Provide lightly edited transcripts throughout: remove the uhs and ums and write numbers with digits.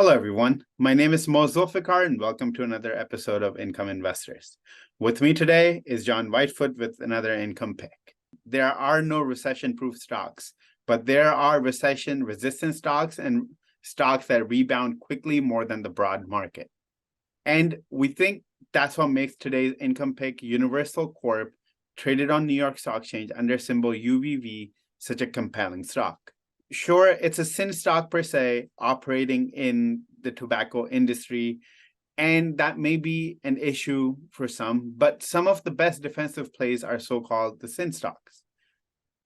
Hello, everyone. My name is Zulfiqar, and welcome to another episode of Income Investors. With me today is John Whitefoot with another income pick. There are no recession-proof stocks, but there are recession-resistant stocks and stocks that rebound quickly more than the broad market. And we think that's what makes today's income pick, Universal Corp, traded on New York Stock Exchange under symbol UVV, such a compelling stock. Sure, it's a sin stock per se, operating in the tobacco industry, and that may be an issue for some, but some of the best defensive plays are so-called the sin stocks.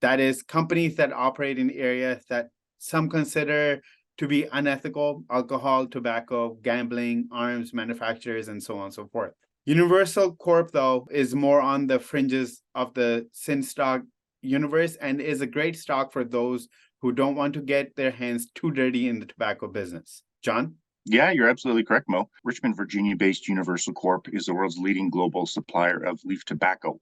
That is, companies that operate in areas that some consider to be unethical: alcohol, tobacco, gambling, arms manufacturers, and so on and so forth. Universal Corp, though, is more on the fringes of the sin stock universe and is a great stock for those who don't want to get their hands too dirty in the tobacco business. John? Yeah, you're absolutely correct, Mo. Richmond, Virginia-based Universal Corp is the world's leading global supplier of leaf tobacco,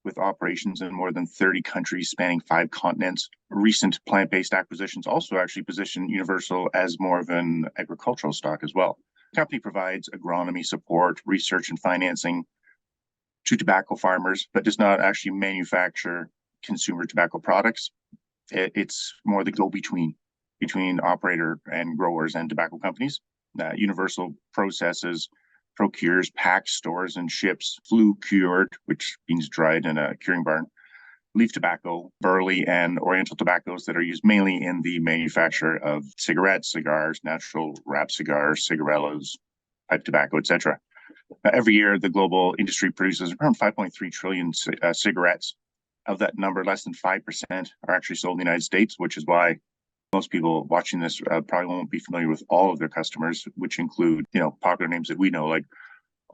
with operations in more than 30 countries spanning 5 continents. Recent plant-based acquisitions also actually position Universal as more of an agricultural stock as well. The company provides agronomy support, research, and financing to tobacco farmers, but does not actually manufacture consumer tobacco products. It's more the go-between between operator and growers and tobacco companies. Universal procures, packs, stores, and ships flue-cured, which means dried in a curing barn, leaf tobacco, burley, and oriental tobaccos that are used mainly in the manufacture of cigarettes, cigars, natural wrap cigars, cigarillos, pipe tobacco, etc. Every year, the global industry produces around 5.3 trillion cigarettes. Of that number, less than 5% are actually sold in the United States, which is why most people watching this probably won't be familiar with all of their customers, which include, popular names that we know like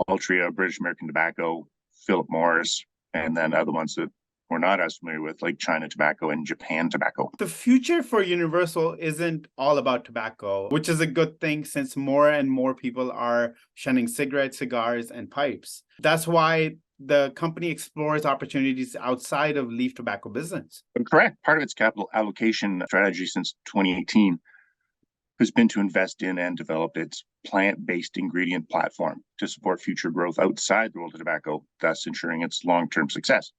Altria, British American Tobacco, Philip Morris, and then other ones that we're not as familiar with, like China Tobacco and Japan Tobacco. The future for Universal isn't all about tobacco, which is a good thing since more and more people are shunning cigarettes, cigars, and pipes. That's why the company explores opportunities outside of leaf tobacco business. Correct. Part of its capital allocation strategy since 2018 has been to invest in and develop its plant-based ingredient platform to support future growth outside the world of tobacco, thus ensuring its long-term success.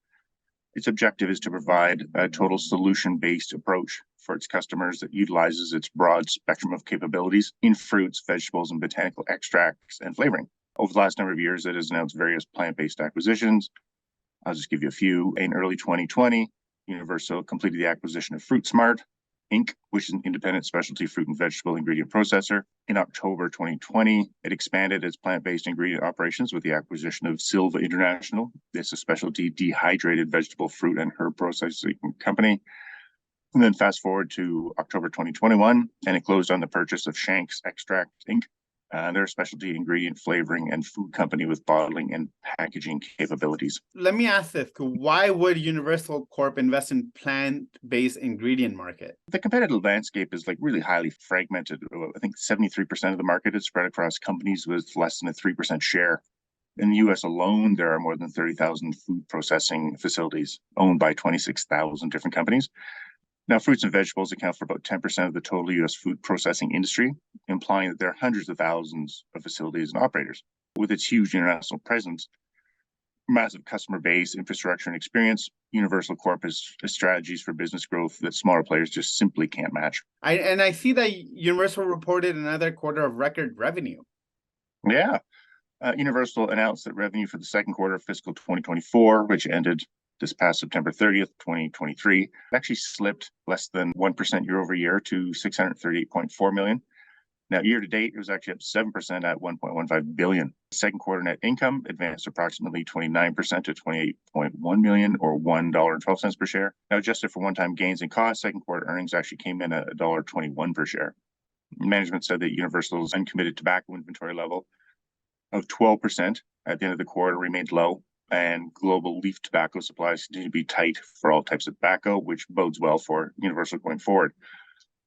Its objective is to provide a total solution-based approach for its customers that utilizes its broad spectrum of capabilities in fruits, vegetables, and botanical extracts and flavoring. Over the last number of years, it has announced various plant-based acquisitions. I'll just give you a few. In early 2020, Universal completed the acquisition of Fruit Smart, Inc., which is an independent specialty fruit and vegetable ingredient processor. In October 2020, it expanded its plant-based ingredient operations with the acquisition of Silva International. This is a specialty dehydrated vegetable, fruit, and herb processing company. And then fast forward to October 2021, and it closed on the purchase of Shanks Extract, Inc. They're a specialty ingredient flavoring and food company with bottling and packaging capabilities. Let me ask this. Why would Universal Corp invest in plant-based ingredient market? The competitive landscape is really highly fragmented. I think 73% of the market is spread across companies with less than a 3% share. In the US alone, there are more than 30,000 food processing facilities owned by 26,000 different companies. Now, fruits and vegetables account for about 10% of the total U.S. food processing industry, implying that there are hundreds of thousands of facilities and operators. With its huge international presence, massive customer base, infrastructure, and experience, Universal Corp has strategies for business growth that smaller players just simply can't match. I see that Universal reported another quarter of record revenue. Yeah. Universal announced that revenue for the second quarter of fiscal 2024, which ended this past September 30th, 2023, actually slipped less than 1% year over year to $638.4 million. Now, year to date, it was actually up 7% at $1.15 billion. Second quarter net income advanced approximately 29% to $28.1 million or $1.12 per share. Now, adjusted for one-time gains and costs, second quarter earnings actually came in at $1.21 per share. Management said that Universal's uncommitted tobacco inventory level of 12% at the end of the quarter remained low, and global leaf tobacco supplies continue to be tight for all types of tobacco, which bodes well for Universal going forward.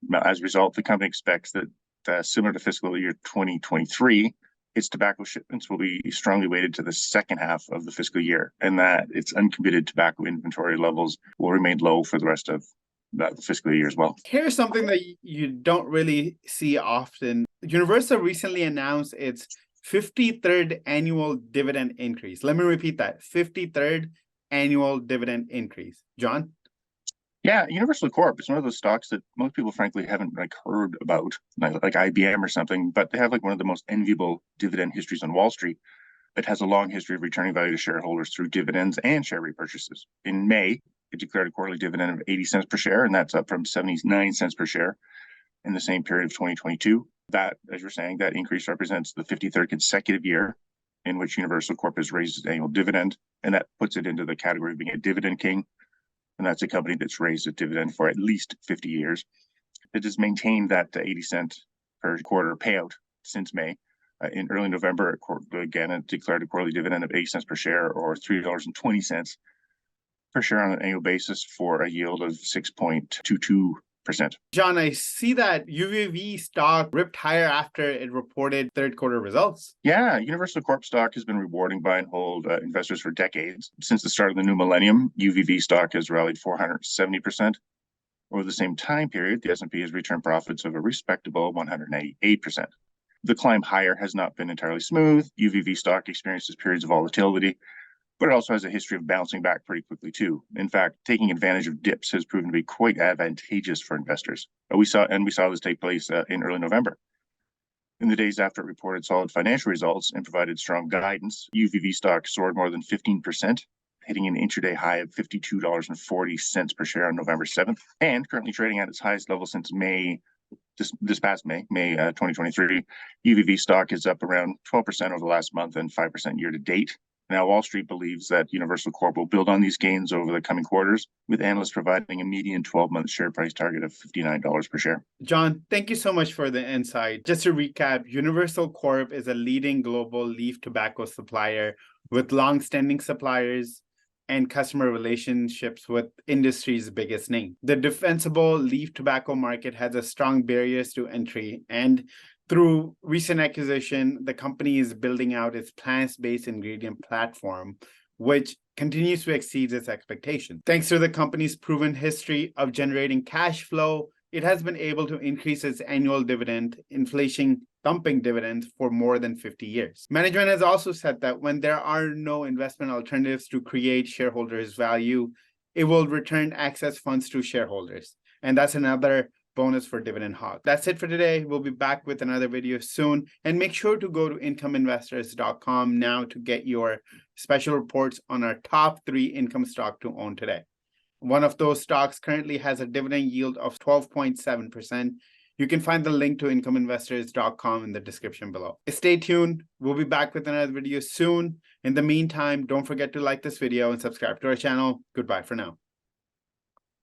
Now, as a result, the company expects that similar to fiscal year 2023, its tobacco shipments will be strongly weighted to the second half of the fiscal year, and that its uncommitted tobacco inventory levels will remain low for the rest of the fiscal year as well. Here's something that you don't really see often Universal recently announced its 53rd annual dividend increase. Let me repeat that, 53rd annual dividend increase. John? Yeah, Universal Corp is one of those stocks that most people, frankly, haven't heard about, like IBM or something, but they have one of the most enviable dividend histories on Wall Street. It has a long history of returning value to shareholders through dividends and share repurchases. In May, it declared a quarterly dividend of 80 cents per share, and that's up from 79 cents per share in the same period of 2022. That, as you're saying, that increase represents the 53rd consecutive year in which Universal Corp has raised its annual dividend, and that puts it into the category of being a dividend king. And that's a company that's raised a dividend for at least 50 years. It has maintained that 80 cent per quarter payout since May. In early November, it declared a quarterly dividend of 80 cents per share, or $3.20 per share on an annual basis, for a yield of 6.22%. John, I see that UVV stock ripped higher after it reported third quarter results. Yeah, Universal Corp stock has been rewarding buy and hold investors for decades. Since the start of the new millennium, UVV stock has rallied 470%. Over the same time period, the S&P has returned profits of a respectable 188%. The climb higher has not been entirely smooth. UVV stock experiences periods of volatility, but it also has a history of bouncing back pretty quickly too. In fact, taking advantage of dips has proven to be quite advantageous for investors. We saw this take place in early November. In the days after it reported solid financial results and provided strong guidance, UVV stock soared more than 15%, hitting an intraday high of $52.40 per share on November 7th, and currently trading at its highest level since May. This past May 2023, UVV stock is up around 12% over the last month and 5% year to date. Now, Wall Street believes that Universal Corp will build on these gains over the coming quarters, with analysts providing a median 12-month share price target of $59 per share. John, thank you so much for the insight. Just to recap, Universal Corp is a leading global leaf tobacco supplier with long-standing suppliers and customer relationships with industry's biggest name. The defensible leaf tobacco market has a strong barriers to entry, and through recent acquisition, the company is building out its plant-based ingredient platform, which continues to exceed its expectations. Thanks to the company's proven history of generating cash flow, it has been able to increase its annual dividend, inflation-thumping dividends, for more than 50 years. Management has also said that when there are no investment alternatives to create shareholders' value, it will return excess funds to shareholders. And that's another bonus for Dividend Hog. That's it for today. We'll be back with another video soon. And make sure to go to incomeinvestors.com now to get your special reports on our top 3 income stock to own today. One of those stocks currently has a dividend yield of 12.7%. You can find the link to incomeinvestors.com in the description below. Stay tuned. We'll be back with another video soon. In the meantime, don't forget to like this video and subscribe to our channel. Goodbye for now.